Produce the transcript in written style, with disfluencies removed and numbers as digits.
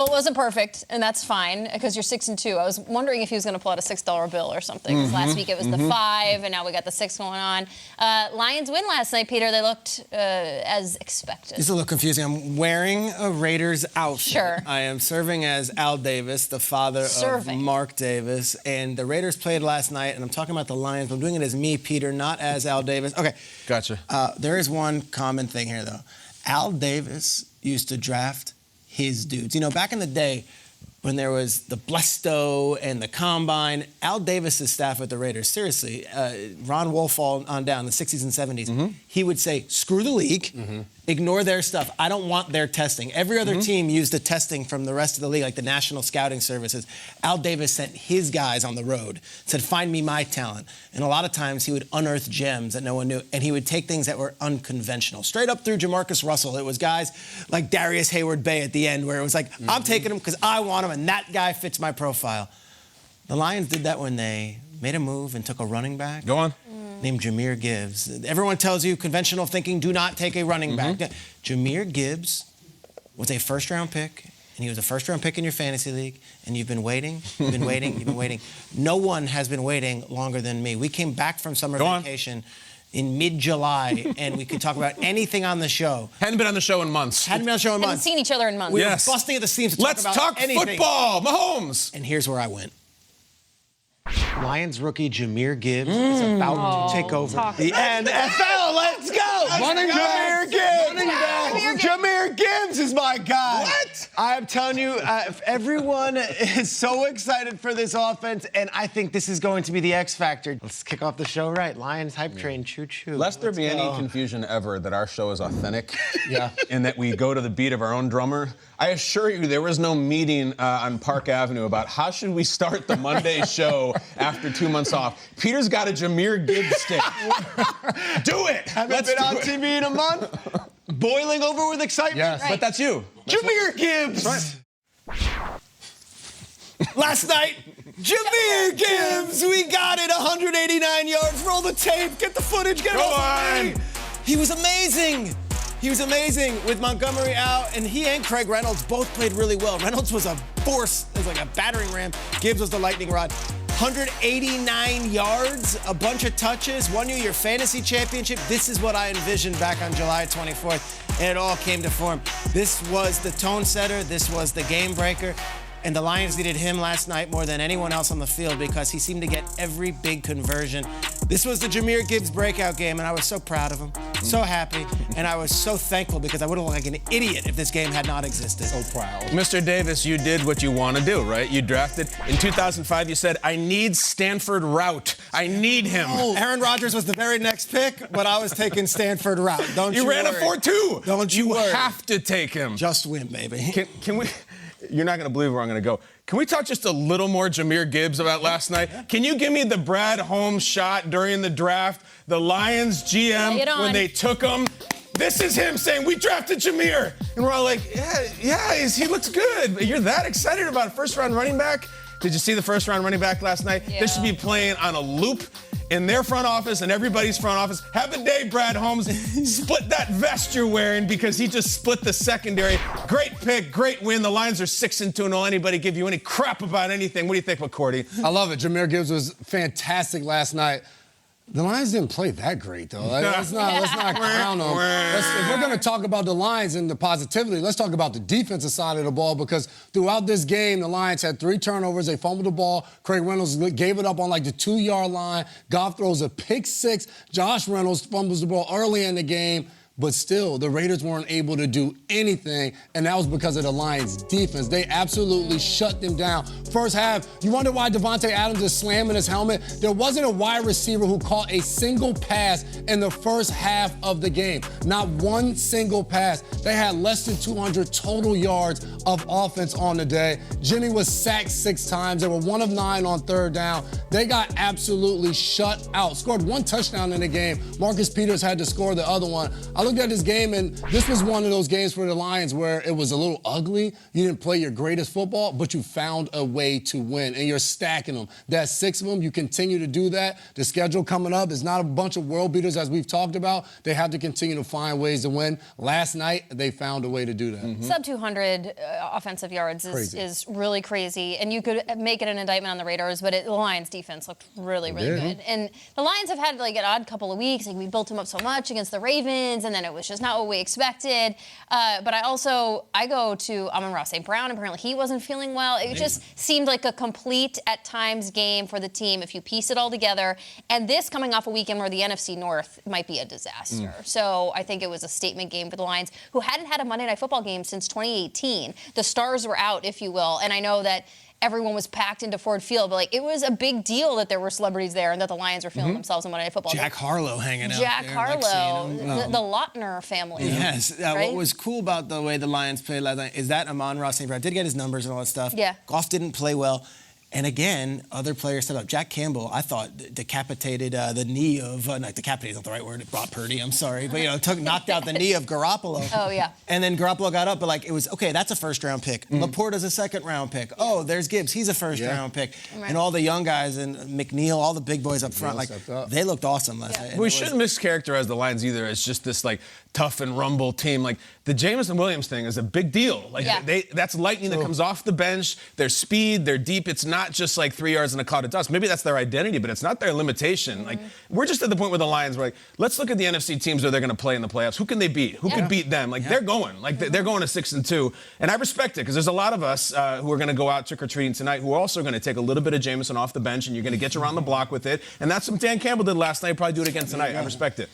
Well, it wasn't perfect, and that's fine, because you're 6-2. I was wondering if he was going to pull out a $6 bill or something. Mm-hmm. Last week it was the 5, and now we got the 6 going on. Lions win last night, Peter. They looked as expected. It's a little confusing. I'm wearing a Raiders outfit. Sure. I am serving as Al Davis, the father of Mark Davis, and the Raiders played last night, and I'm talking about the Lions, but I'm doing it as me, Peter, not as Al Davis. Okay. Gotcha. There is one common thing here, though. Al Davis used to draft his dudes. You know, back in the day, when there was the Blesto and the Combine, Al Davis's staff at the Raiders, seriously, Ron Wolf on down, the 60s and 70s, he would say, screw the league, ignore their stuff. I don't want their testing. Every other team used the testing from the rest of the league, like the National Scouting Services. Al Davis sent his guys on the road, said, find me my talent. And a lot of times he would unearth gems that no one knew, and he would take things that were unconventional. Straight up through Jamarcus Russell, it was guys like Darius Hayward-Bay at the end, where it was like, I'm taking him because I want him, and that guy fits my profile. The Lions did that when they made a move and took a running back. Go on. Named Jahmyr Gibbs. Everyone tells you conventional thinking, do not take a running back. Jahmyr Gibbs was a first-round pick, and he was a first-round pick in your fantasy league, and you've been waiting, you've been waiting, you've been waiting. No one has been waiting longer than me. We came back from summer vacation in mid-July, and we could talk about anything on the show. Hadn't been on the show in months. Hadn't been on the show in months. Haven't seen each other in months. We were busting at the seams to Let's talk about anything. Let's talk football, Mahomes. And here's where I went. Lions rookie Jahmyr Gibbs is about to take over the NFL. Let's go! Jahmyr Gibbs! Jahmyr Gibbs is my guy. What? I'm telling you, everyone is so excited for this offense, and I think this is going to be the X factor. Let's kick off the show right. Lions hype train, choo-choo. Lest there be any confusion ever that our show is authentic, and that we go to the beat of our own drummer, I assure you there was no meeting on Park Avenue about how should we start the Monday show after 2 months off. Peter's got a Jahmyr Gibbs stick. Do it! Haven't been on TV in a month. Boiling over with excitement. Yes, but that's you. Jahmyr Gibbs! Last night, Jahmyr Gibbs, we got it, 189 yards. Roll the tape, get the footage, get it on. He was amazing. He was amazing with Montgomery out, and he and Craig Reynolds both played really well. Reynolds was a force, it was like a battering ram. Gibbs was the lightning rod. 189 yards, a bunch of touches, won you your fantasy championship. This is what I envisioned back on July 24th, and it all came to form. This was the tone setter. This was the game breaker. And the Lions needed him last night more than anyone else on the field because he seemed to get every big conversion. This was the Jahmyr Gibbs breakout game, and I was so proud of him, so happy, and I was so thankful because I would have looked like an idiot if this game had not existed. So proud. Mr. Davis, you did what you want to do, right? You drafted. In 2005, you said, I need Stanford Route. I need him. Oh, Aaron Rodgers was the very next pick, but I was taking Stanford Route. Don't you ran worry. a 4.2. Don't you worry. You have to take him. Just win, baby. Can we... You're not going to believe where I'm going to go. Can we talk just a little more Jahmyr Gibbs about last night? Can you give me the Brad Holmes shot during the draft? The Lions GM, when they took him, this is him saying, we drafted Jahmyr. And we're all like, yeah, he looks good. You're that excited about a first-round running back? Did you see the first-round running back last night? Yeah. They should be playing on a loop in their front office and everybody's front office. Have a day, Brad Holmes. Split that vest you're wearing because he just split the secondary. Great pick, great win. The Lions are 6-2. Don't let anybody give you any crap about anything. What do you think, McCourty? I love it. Jahmyr Gibbs was fantastic last night. The Lions didn't play that great, though. Let's not clown them. If we're going to talk about the Lions and the positivity, let's talk about the defensive side of the ball because throughout this game, the Lions had 3 turnovers. They fumbled the ball. Craig Reynolds gave it up on like the 2-yard line. Goff throws a pick 6. Josh Reynolds fumbles the ball early in the game. But still, the Raiders weren't able to do anything, and that was because of the Lions' defense. They absolutely shut them down. First half, you wonder why Devontae Adams is slamming his helmet. There wasn't a wide receiver who caught a single pass in the first half of the game. Not one single pass. They had less than 200 total yards of offense on the day. Jimmy was sacked 6 times. They were 1 of 9 on 3rd down. They got absolutely shut out. Scored 1 touchdown in the game. Marcus Peters had to score the other one. I looked at this game, and this was one of those games for the Lions where it was a little ugly. You didn't play your greatest football, but you found a way to win, and you're stacking them. That's 6 of them. You continue to do that. The schedule coming up is not a bunch of world beaters, as we've talked about. They have to continue to find ways to win. Last night, they found a way to do that. Sub 200 offensive yards is really crazy, and you could make it an indictment on the Raiders, but the Lions defense looked really good. And the Lions have had like an odd couple of weeks. Like, we built them up so much against the Ravens, and then it was just not what we expected. But I go to Amon-Ra St. Brown. Apparently he wasn't feeling well. It just seemed like a complete, at times, game for the team if you piece it all together. And this coming off a weekend where the NFC North might be a disaster. So I think it was a statement game for the Lions, who hadn't had a Monday Night Football game since 2018. The stars were out, if you will. And I know that everyone was packed into Ford Field, but like, it was a big deal that there were celebrities there and that the Lions were feeling themselves in Monday Night Football. Jack Harlow hanging out Jack there. Harlow, the Lautner family. Yes. Right? What was cool about the way the Lions played last night is that Amon-Ra St. Brown did get his numbers and all that stuff. Yeah. Goff didn't play well. And again, other players stepped up. Jack Campbell, I thought, decapitated the knee of, not decapitated is not the right word, Brock Purdy, I'm sorry, but knocked out the knee of Garoppolo. Oh, yeah. And then Garoppolo got up, but like, it was, okay, that's a first-round pick. Laporta's a second-round pick. Oh, there's Gibbs, he's a first-round pick. Right. And all the young guys, and McNeil, all the big boys up front, like, they looked awesome last night. We shouldn't mischaracterize the Lions either as just this, like, tough and rumble team. Like, the Jameson Williams thing is a big deal. Like, that's lightning that comes off the bench. Their speed, they're deep. It's not just like 3 yards in a cloud of dust. Maybe that's their identity, but it's not their limitation. Like, we're just at the point with the Lions where, like, let's look at the NFC teams that they're going to play in the playoffs. Who can they beat? Who can beat them? Like, they're going. Like, they're going to 6-2. And I respect it, because there's a lot of us who are going to go out trick-or-treating tonight who are also going to take a little bit of Jameson off the bench, and you're going to get you around the block with it. And that's what Dan Campbell did last night. Probably do it again tonight. I respect it.